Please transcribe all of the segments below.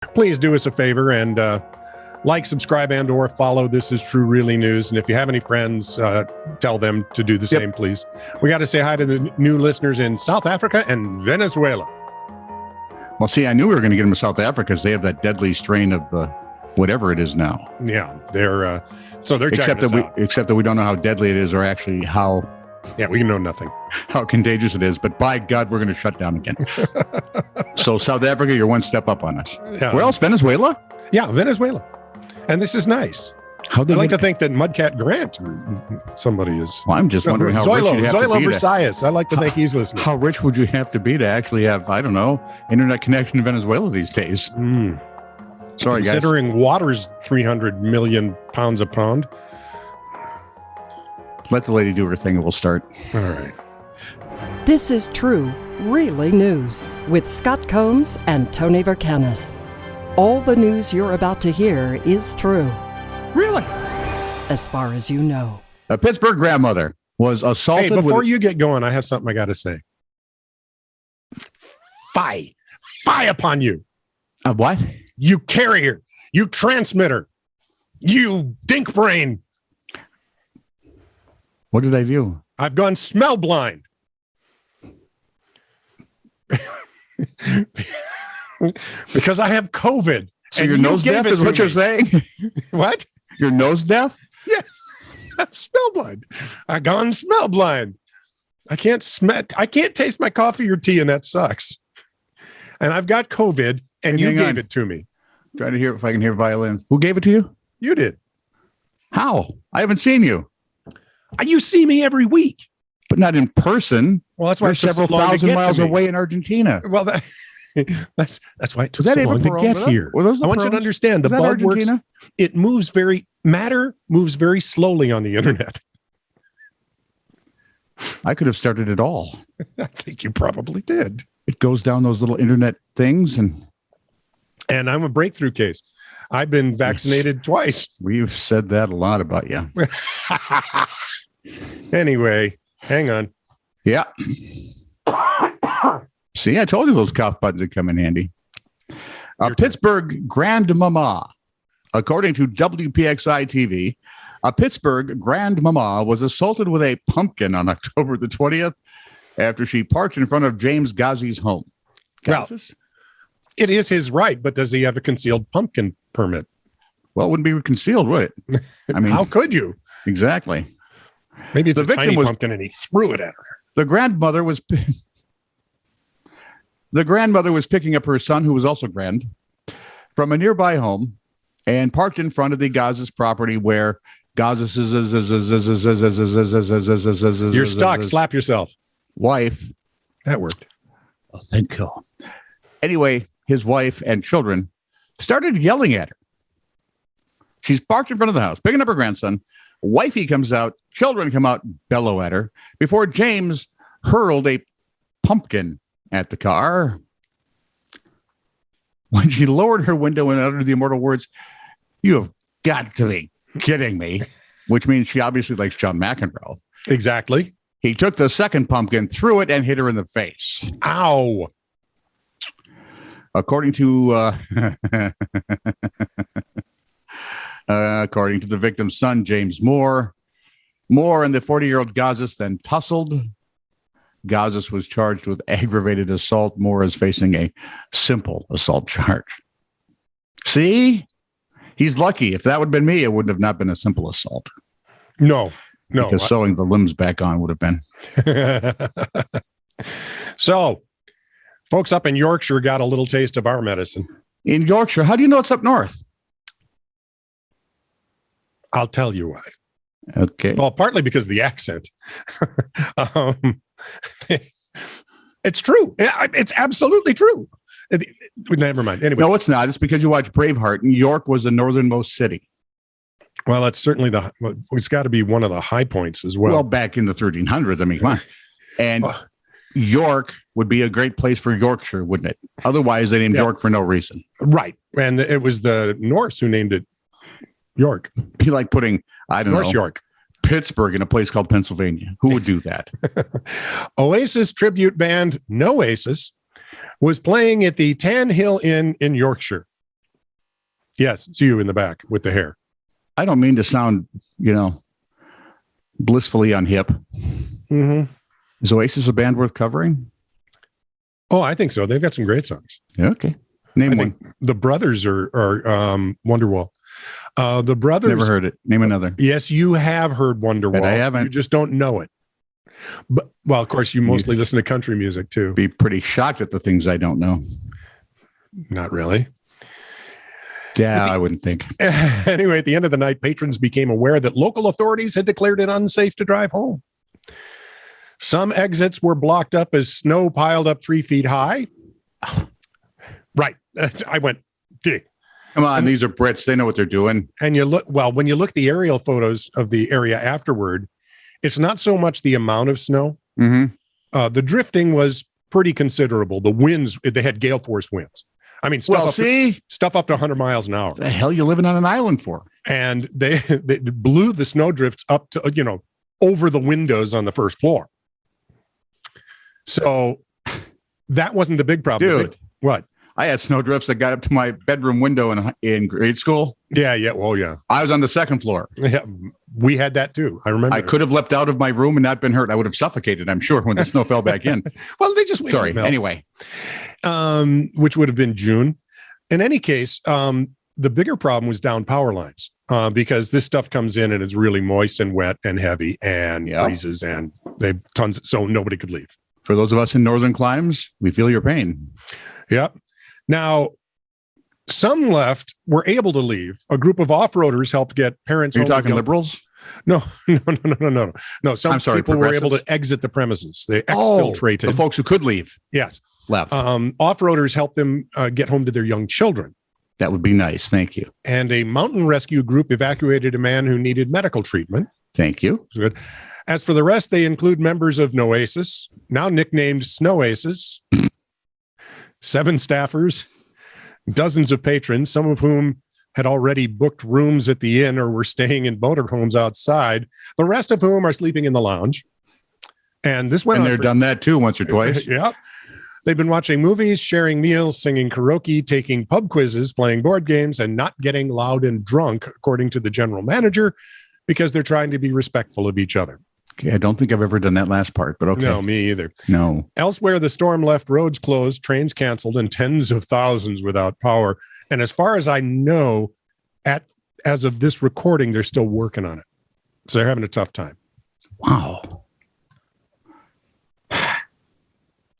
Please do us a favor and like, subscribe, and or follow This Is True Really News. And if you have any friends, tell them to do the same, please. We got to say hi to the new listeners in South Africa and Venezuela. Well, see, I knew we were going to get them to South Africa because they have that deadly strain of the whatever it is now. Yeah, they're except that we don't know how deadly it is or actually how. Yeah, we know nothing. How contagious it is, but by God, we're going to shut down again. So South Africa, you're one step up on us. Yeah. Where else? Venezuela? Yeah, Venezuela. And this is nice. I'd like to think that Mudcat Grant, somebody is. Well, I'm just wondering how rich you'd have to be. Versailles. I like to think he's listening. How rich would you have to be to actually have, I don't know, internet connection in Venezuela these days? Sorry, Considering water's 300 million pounds a pound. Let the lady do her thing and we'll start. All right. This is True, Really News with Scott Combs and Tony Vercanis. All the news you're about to hear is true. Really? As far as you know. A Pittsburgh grandmother was assaulted. Hey, before you get going, I have something I got to say. Fie upon you. What? You carrier. You transmitter. You dink brain. What did I do? I've gone smell blind. Because I have COVID. So you're nose deaf is what you're saying? What? You're nose deaf? Yes. I'm smell blind. I've gone smell blind. I can't taste my coffee or tea, and that sucks. And I've got COVID, and you gave it to me. Trying to hear if I can hear violins. Who gave it to you? You did. How? I haven't seen you. You see me every week. But not in person. Well, that's why you're several thousand miles away in Argentina. Well, that's why it took so long to get here. I want you to understand the bug works. Matter moves very slowly on the internet. I could have started it all. I think you probably did. It goes down those little internet things and I'm a breakthrough case. I've been vaccinated twice. We've said that a lot about you. Anyway, hang on. Yeah. See, I told you those cough buttons would come in handy. Pittsburgh grandmama, according to WPXI TV, a Pittsburgh grandmama was assaulted with a pumpkin on October the 20th after she parked in front of James Ghazi's home. Well, it is his right, but does he have a concealed pumpkin permit? Well, it wouldn't be concealed, would it? I mean, how could you? Exactly. Maybe it's a tiny pumpkin and he threw it at her. The grandmother was picking up her son, who was also grand, from a nearby home and parked in front of the Gazas property where Gazas You're stuck. Slap yourself. Wife. That worked. Oh, thank you. Anyway, his wife and children started yelling at her. She's parked in front of the house, picking up her grandson. Wifey comes out, children come out, bellow at her before James hurled a pumpkin at the car. When she lowered her window and uttered the immortal words, "You have got to be kidding me," which means she obviously likes John McEnroe. Exactly. He took the second pumpkin, threw it, and hit her in the face. Ow. According to the victim's son, James Moore and the 40-year-old Gazas then tussled. Gazas was charged with aggravated assault. Moore is facing a simple assault charge. See? He's lucky. If that would have been me, it would have not been a simple assault. No. Because sewing the limbs back on would have been. So, folks up in Yorkshire got a little taste of our medicine. In Yorkshire? How do you know it's up north? I'll tell you why. Okay. Well, partly because of the accent. It's true. It's absolutely true. Never mind. Anyway. No, it's not. It's because you watch Braveheart, and York was the northernmost city. Well, it's certainly it's got to be one of the high points as well. Well, back in the 1300s, I mean, come on. And York would be a great place for Yorkshire, wouldn't it? Otherwise, they named York for no reason. Right. And it was the Norse who named it York. Be like putting, I don't know, York. Pittsburgh in a place called Pennsylvania. Who would do that? Oasis tribute band Noasis was playing at the Tan Hill Inn in Yorkshire. Yes, it's you in the back with the hair. I don't mean to sound, blissfully unhip. Mm-hmm. Is Oasis a band worth covering? Oh, I think so. They've got some great songs. Yeah, okay. Name one. The Brothers are Wonderwall. The Brothers. Never heard it. Name another. Yes, you have heard Wonderwall. But I haven't. You just don't know it. But well, of course, you mostly listen to country music too. Be pretty shocked at the things I don't know. Not really. Yeah, I wouldn't think. Anyway, at the end of the night, patrons became aware that local authorities had declared it unsafe to drive home. Some exits were blocked up as snow piled up 3 feet high. Right. I went, dig. Come on, these are Brits. They know what they're doing. And when you look at the aerial photos of the area afterward, it's not so much the amount of snow. Mm-hmm. The drifting was pretty considerable. The winds, they had gale force winds. I mean, stuff up to 100 miles an hour. What the hell you living on an island for? And they blew the snow drifts up to, over the windows on the first floor. So that wasn't the big problem. Dude. What? I had snow drifts that got up to my bedroom window in grade school. Yeah. Well, yeah. I was on the second floor. Yeah, we had that too. I remember. I could have leapt out of my room and not been hurt. I would have suffocated, I'm sure, when the snow fell back in. Well, they just sorry. Anyway, which would have been June. In any case, the bigger problem was down power lines because this stuff comes in and it's really moist and wet and heavy and freezes, and they tons. So nobody could leave. For those of us in northern climes, we feel your pain. Yep. Now, some left were able to leave. A group of off-roaders helped get parents. Are you talking liberals? No. Some people were able to exit the premises. They exfiltrated. The folks who could leave. Yes. Left. Off-roaders helped them get home to their young children. That would be nice. Thank you. And a mountain rescue group evacuated a man who needed medical treatment. Thank you. Good. As for the rest, they include members of Noasis, now nicknamed Snowaces, 7 staffers, dozens of patrons, some of whom had already booked rooms at the inn or were staying in motorhomes outside, the rest of whom are sleeping in the lounge. And this went on. And they've done that too once or twice. Yeah. They've been watching movies, sharing meals, singing karaoke, taking pub quizzes, playing board games, and not getting loud and drunk, according to the general manager, because they're trying to be respectful of each other. Okay, I don't think I've ever done that last part, but okay. No, me either. No. Elsewhere, the storm left roads closed, trains canceled, and tens of thousands without power. And as far as I know, as of this recording, they're still working on it. So they're having a tough time. Wow.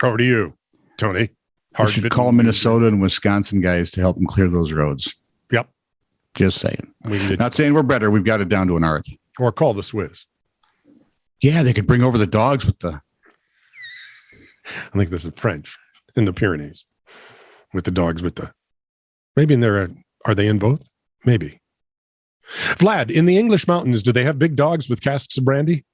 Over to you, Tony. You should call Minnesota and Wisconsin guys to help them clear those roads. Yep. Just saying. Not saying we're better. We've got it down to an art. Or call the Swiss. Yeah, they could bring over the dogs with the... I think this is French in the Pyrenees with the dogs with the... Maybe in there, are they in both? Maybe. Vlad, in the English mountains, do they have big dogs with casks of brandy?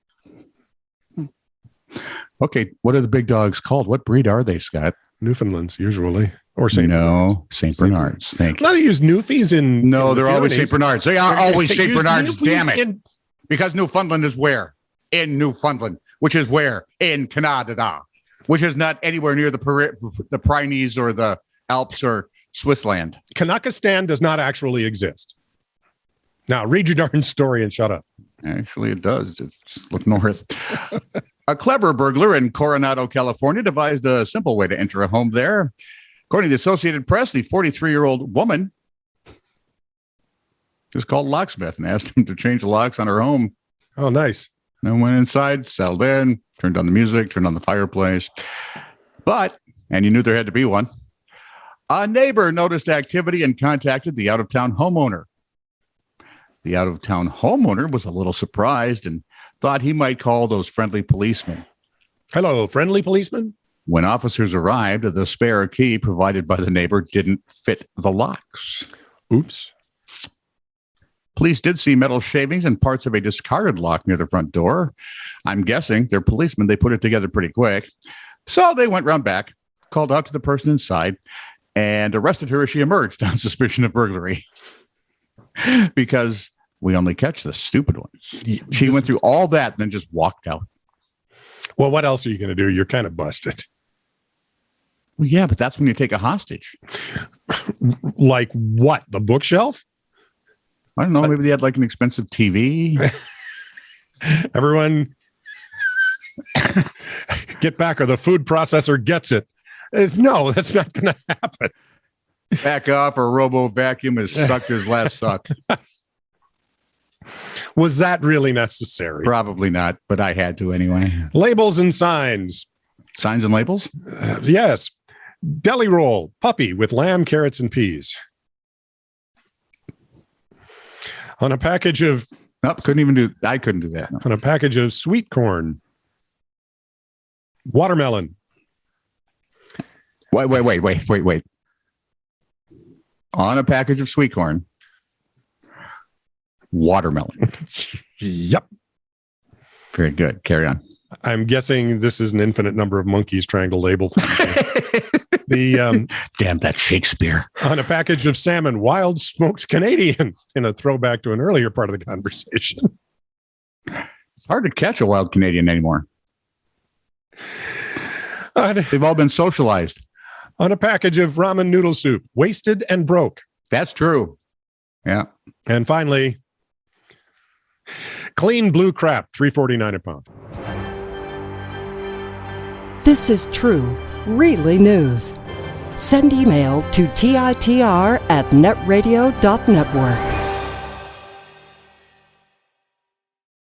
Okay, what are the big dogs called? What breed are they, Scott? Newfoundlands, usually. Or St. St. Bernards. Thank you. Now they use Newfies in... No, they're always St. Bernards. They are always St. Bernards, damn it. Because Newfoundland is where? In Newfoundland, which is where? In Canada, which is not anywhere near the Pyrenees or the Alps or Swissland. Kanakistan does not actually exist. Now, read your darn story and shut up. Actually, it does. Just look north. A clever burglar in Coronado, California, devised a simple way to enter a home there. According to the Associated Press, the 43-year-old woman just called locksmith and asked him to change the locks on her home. Oh, nice. And went inside, settled in, turned on the music, turned on the fireplace. But, and you knew there had to be one, a neighbor noticed activity and contacted the out-of-town homeowner. The out-of-town homeowner was a little surprised and thought he might call those friendly policemen. Hello, friendly policeman. When officers arrived, the spare key provided by the neighbor didn't fit the locks. Oops. Police did see metal shavings and parts of a discarded lock near the front door. I'm guessing they're policemen. They put it together pretty quick. So they went round back, called out to the person inside, and arrested her as she emerged on suspicion of burglary. Because we only catch the stupid ones. She went through all that and then just walked out. Well, what else are you going to do? You're kind of busted. Well, yeah, but that's when you take a hostage. Like what? The bookshelf? I don't know. Maybe they had like an expensive TV. Everyone get back or the food processor gets it. No, that's not going to happen. Back off or Robo Vacuum has sucked his last suck. Was that really necessary? Probably not, but I had to anyway. Labels and signs. Signs and labels? Yes. Deli roll, puppy with lamb, carrots, and peas. On a package of... Nope, I couldn't do that. No. On a package of sweet corn. Watermelon. Wait. On a package of sweet corn. Watermelon. Yep. Very good. Carry on. I'm guessing this is an infinite number of monkeys trying to label things. Damn that Shakespeare. On a package of salmon, wild smoked Canadian, in a throwback to an earlier part of the conversation. It's hard to catch a wild Canadian anymore. They've all been socialized. On a package of ramen noodle soup, wasted and broke. That's true. Yeah. And finally, clean blue crap, $3.49 a pound. This is true, really news. Send email to TiTR@netradio.network.